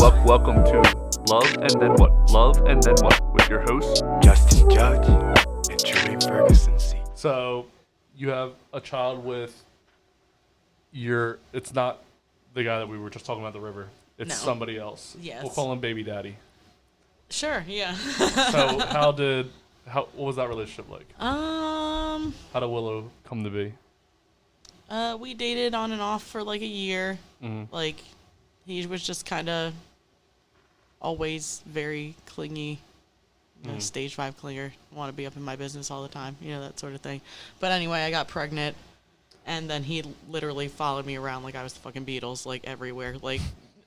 Welcome to Love and Then What? Love and Then What? With your hosts, Justin Judge and Julian Ferguson. So, you have a child with it's not the guy that we were just talking about at the river. It's No. somebody else. Yes. We'll call him Baby Daddy. Sure, yeah. So, what was that relationship like? How did Willow come to be? We dated on and off for like a year. Mm-hmm. Like, he was just kind of always very clingy, stage 5 clinger, want to be up in my business all the time, that sort of thing. But anyway, I got pregnant, and then he literally followed me around like I was the fucking Beatles, like everywhere. Like,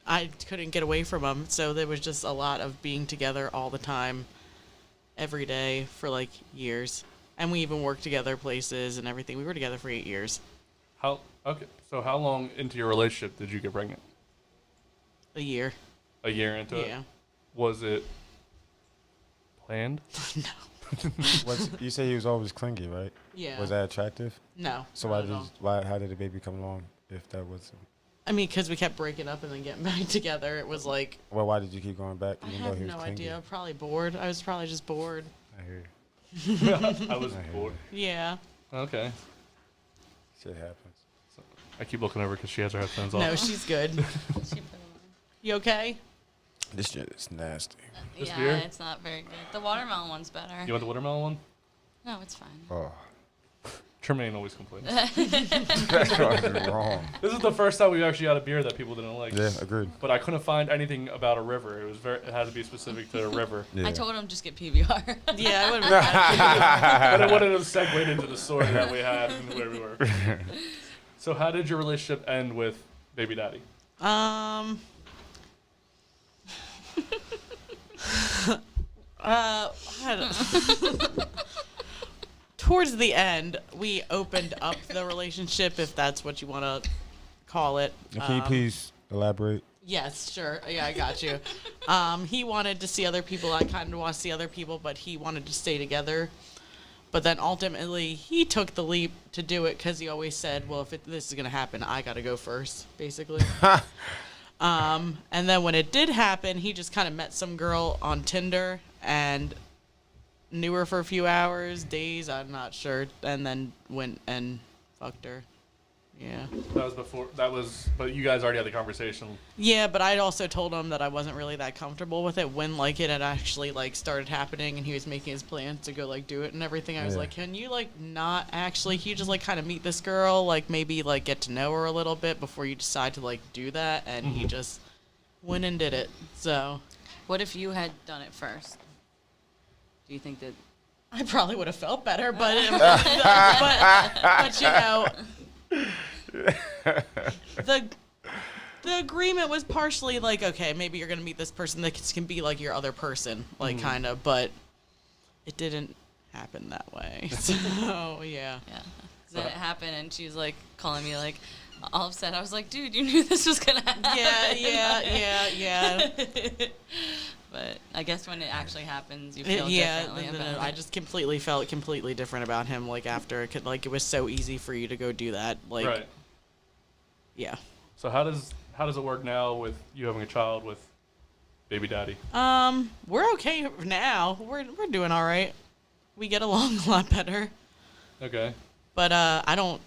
I couldn't get away from him, so there was just a lot of being together all the time, every day for like years. And we even worked together places and everything. We were together for 8 years. So how long into your relationship did you get pregnant? A year. A year into it? Yeah. Was it planned? No. You say he was always clingy, right? Yeah. Was that attractive? No. So not at all. how did the baby come along if that was? I mean, because we kept breaking up and then getting back together. It was like, Well, why did you keep going back I even though have he was no clingy? idea. Probably bored. I was probably just bored. I hear you. I was bored. Yeah. Okay. Shit happens. I keep looking over because she has her headphones off. No, she's good. She put 'em on. You okay? This shit is nasty. This Yeah, beer? it's not very good. The watermelon one's better. You want the watermelon one? No, it's fine. Oh, Tremaine always complains. that's wrong. This is the first time we've actually had a beer that people didn't like. Yeah, agreed. But I couldn't find anything about a river. It had to be specific to a river. Yeah. I told him just get PBR. Yeah, I would have But I wanted to segue into the story that we had and where we were. So how did your relationship end with Baby Daddy? I don't- Towards the end, we opened up the relationship, if that's what you want to call it. Can you please elaborate? Yes, sure. Yeah, I got you. He wanted to see other people. I kind of want to see other people, but he wanted to stay together. But then ultimately, he took the leap to do it because he always said, well, if this is going to happen, I got to go first, basically. And then when it did happen, he just kind of met some girl on Tinder and knew her for a few hours, days, I'm not sure, and then went and fucked her. Yeah. But you guys already had the conversation. Yeah, but I'd also told him that I wasn't really that comfortable with it when, like, it had actually, like, started happening and he was making his plans to go, like, do it and everything. I was like, can you, like, not actually, can you just, like, kind of meet this girl, like, maybe, like, get to know her a little bit before you decide to, like, do that? And he just went and did it, so. What if you had done it first? Do you think that... I probably would have felt better, but you know, the agreement was partially like, okay, maybe you're gonna meet this person that can be like your other person, like kind of, but it didn't happen that way. So yeah. Yeah. Then it happened, and she was, like, calling me, like, all upset. I was like, dude, you knew this was going to happen. Yeah. But I guess when it actually happens, you feel Yeah, differently about it. I just felt completely different about him. Like after, it was so easy for you to go do that. Like, Right. Yeah. So how does it work now with you having a child with Baby Daddy? We're okay now. We're doing all right. We get along a lot better. Okay. But I don't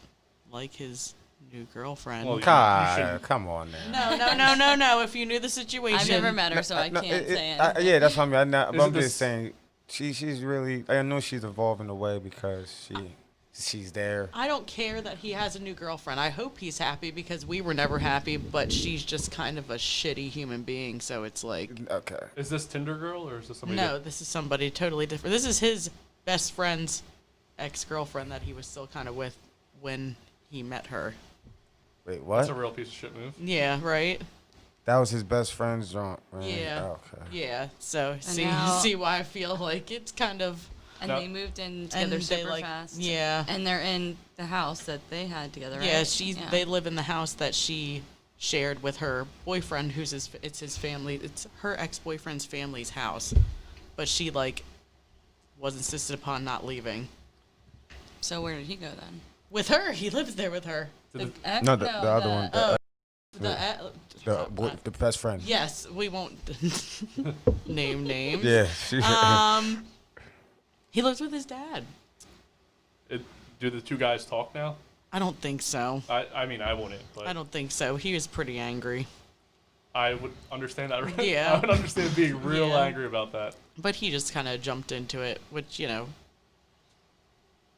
like his new girlfriend. Well, Come on now. No. If you knew the situation. I've never met her, so I can't say anything. Yeah, that's what I mean. I'm Isn't just this- saying, she's really. I know she's evolving away because she's there. I don't care that he has a new girlfriend. I hope he's happy because we were never happy, but she's just kind of a shitty human being, so it's like. Okay. Is this Tinder girl or is this somebody? No, this is somebody totally different. This is his best friend's ex-girlfriend that he was still kind of with when he met her. Wait, what? That's a real piece of shit move. Yeah, right? That was his best friend's joint. Right? Yeah. Oh, okay. Yeah, so now- see why I feel like it's kind of... And No. they moved in together And they, super like, fast. yeah. And they're in the house that they had together, right? Yeah, they live in the house that she shared with her boyfriend, it's his family. It's her ex-boyfriend's family's house. But she, like, was insisted upon not leaving. So where did he go then? With her. He lives there with her. The ex? No, the other one. The best friend. Yes, we won't name names. Yeah. He lives with his dad. Do the two guys talk now? I don't think so. I mean, I wouldn't, but I don't think so. He was pretty angry. I would understand that. Right? Yeah. I would understand being real Yeah. angry about that. But he just kind of jumped into it, which,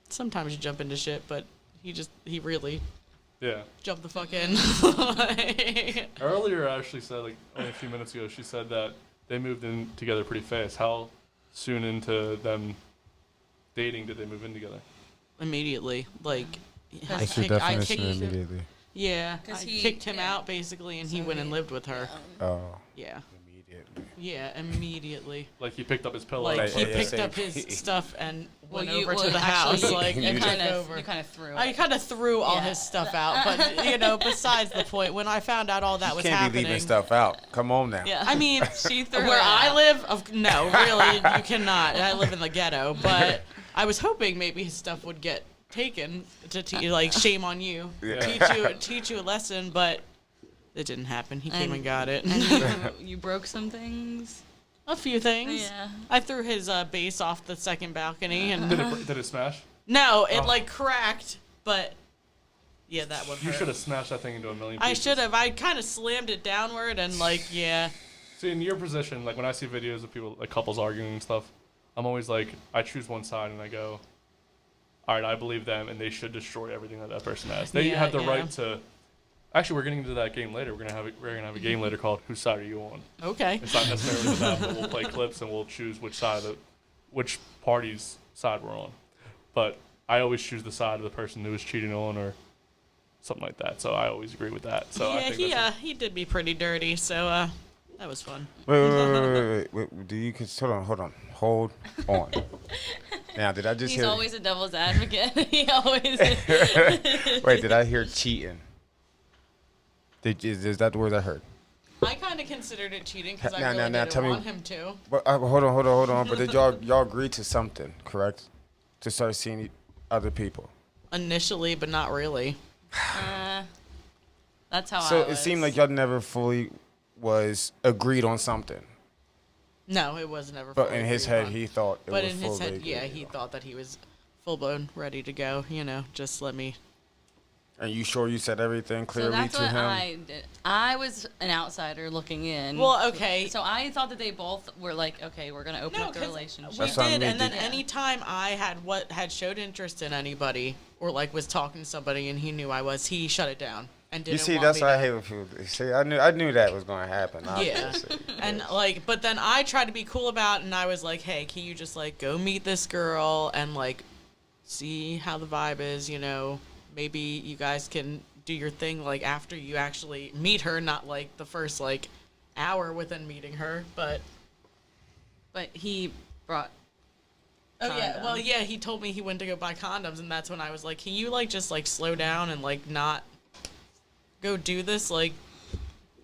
sometimes you jump into shit, but he really Yeah. jumped the fuck in. Earlier, I actually said, like, only a few minutes ago, she said that they moved in together pretty fast. How soon into them dating did they move in together? Immediately. Like, What's your definition kicked, immediately? yeah, 'Cause I he- kicked him yeah. out, basically, and he So went and lived with her. Oh, Yeah. immediately. Yeah, immediately. Like, he picked up his pillow. Like, Like, he yeah, picked same. up his stuff and Well, went you over well, to the actually, house. Like, you and kind took of over. you kind of threw. I kind of threw all Yeah. his stuff out, but besides the point, when I found out all that was Can't happening, be leaving stuff out. Come on now. Yeah. I mean, she threw where it I out. live, no, really, you cannot. I live in the ghetto, but I was hoping maybe his stuff would get taken to like shame on you, Yeah. teach you a lesson, but it didn't happen. He came and got it. And you broke some things. A few things. Yeah. I threw his bass off the second balcony, and Did it smash? no, it Oh. like cracked, but yeah, that one hurt. You should have smashed that thing into a million I pieces. should have. I kind of slammed it downward and like, yeah. See, in your position, like when I see videos of people, like couples arguing and stuff, I'm always like, I choose one side and I go, all right, I believe them, and they should destroy everything that that person has. They Yeah, have the yeah. right to. Actually, we're getting into that game later. We're gonna have a game later called "Whose Side Are You On?" Okay. It's not necessarily about, but we'll play clips and we'll choose which party's side we're on. But I always choose the side of the person who is cheating on or something like that. So I always agree with that. So I Yeah, think that's he did me pretty dirty, so that was fun. Wait. Do you hold on. Now, did I just He's hear? always a devil's advocate. He always. Wait, did I hear cheating? Is that the word I heard? I kind of considered it cheating because I Now, really now, now, didn't tell me- want him to. But hold on. But did y'all agree to something, correct? To start seeing other people. Initially, but not really. That's how So I was. it seemed like y'all never fully was agreed on something. No, it was never. But fully in his agreed head, on. he thought it But was in his fully head, yeah, agreed he on. thought that he was full blown ready to go. Just let me. And you sure you said everything So clearly that's to what him? I did. I was an outsider looking in. Well, okay. So I thought that they both were like, okay, we're gonna open No, up the 'cause relationship. we That's what I did, mean, and then did- anytime I had showed interest in anybody or like was talking to somebody and he knew I was, he shut it down and didn't. You see, want that's me what I to- hate when people do. See, I knew that was going to happen. Yeah. Obviously. And like, but then I tried to be cool about it, and I was like, hey, can you just like go meet this girl and like see how the vibe is, maybe you guys can do your thing like after you actually meet her, not like the first like hour within meeting her, but But he brought. oh yeah, Condoms. well yeah, he told me he went to go buy condoms, and that's when I was like, can you like just like slow down and like not go do this, like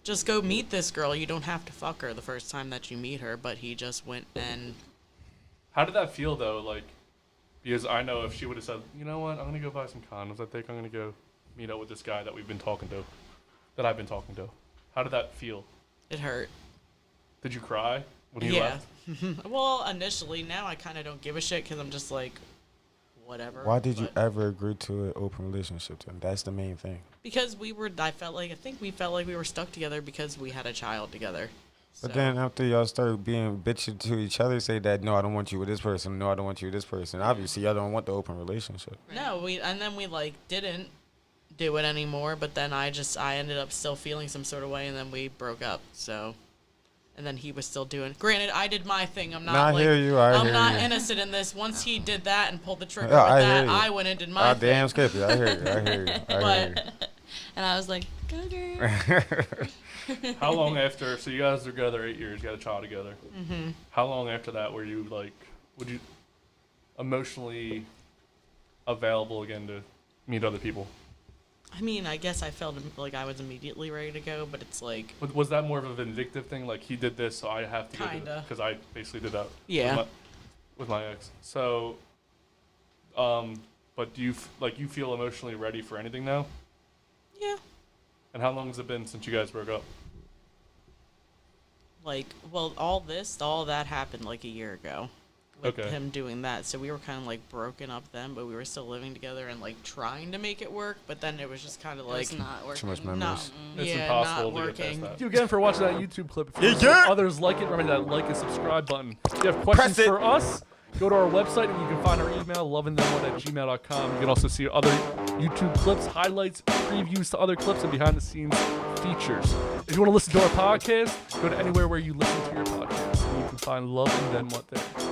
just go meet this girl. You don't have to fuck her the first time that you meet her. But he just went and How did that feel though? Like, because I know if she would have said, you know what, I'm gonna go buy some condoms. I think I'm gonna go meet up with this guy that I've been talking to. How did that feel? it hurt. Did you cry when he Yeah. left? Well, initially, now I kind of don't give a shit because I'm just like, whatever. Why did you but- ever agree to an open relationship then? That's the main thing. Because I think we felt like we were stuck together because we had a child together. But So- then after y'all started being bitchy to each other, say that, no, I don't want you with this person. No, I don't want you with this person. Obviously, y'all don't want the open relationship. No, and then we like didn't do it anymore. But then I ended up still feeling some sort of way, and then we broke up. So, and then he was still doing. Granted, I did my thing. I'm not. Nah, I like, hear you, I I'm hear not you. innocent in this. Once he did that and pulled the trigger Yeah, with I that, hear you. I went and did my thing. Damn, Skippy. I hear you. But And I was like, go girl. How long after? So you guys are together 8 years, got a child together. Mm-hmm. How long after that were you like? Would you emotionally available again to meet other people? I mean, I guess I felt like I was immediately ready to go, but it's like, Was that more of a vindictive thing? Like he did this, so I have to go do it Kinda. because I basically did that. Yeah. With my ex. So, but do you you feel emotionally ready for anything now? yeah. And how long has it been since you guys broke up? Like, well, all that happened like a year ago with Okay. him doing that. So we were kind of like broken up then, but we were still living together and like trying to make it work. But then it was just kind of like It's not working. Too much not, memories. It's yeah, impossible not to get past working. that. Thank you again for watching that YouTube clip. If you Yeah, yeah. others like it, remember that like and subscribe button. If you have questions Press it. for us, go to our website and you can find our email, lovingthem@gmail.com. You can also see other YouTube clips, highlights, previews to other clips, and behind-the-scenes features. If you want to listen to our podcast, go to anywhere where you listen to your podcast. And you can find Love and Then What there.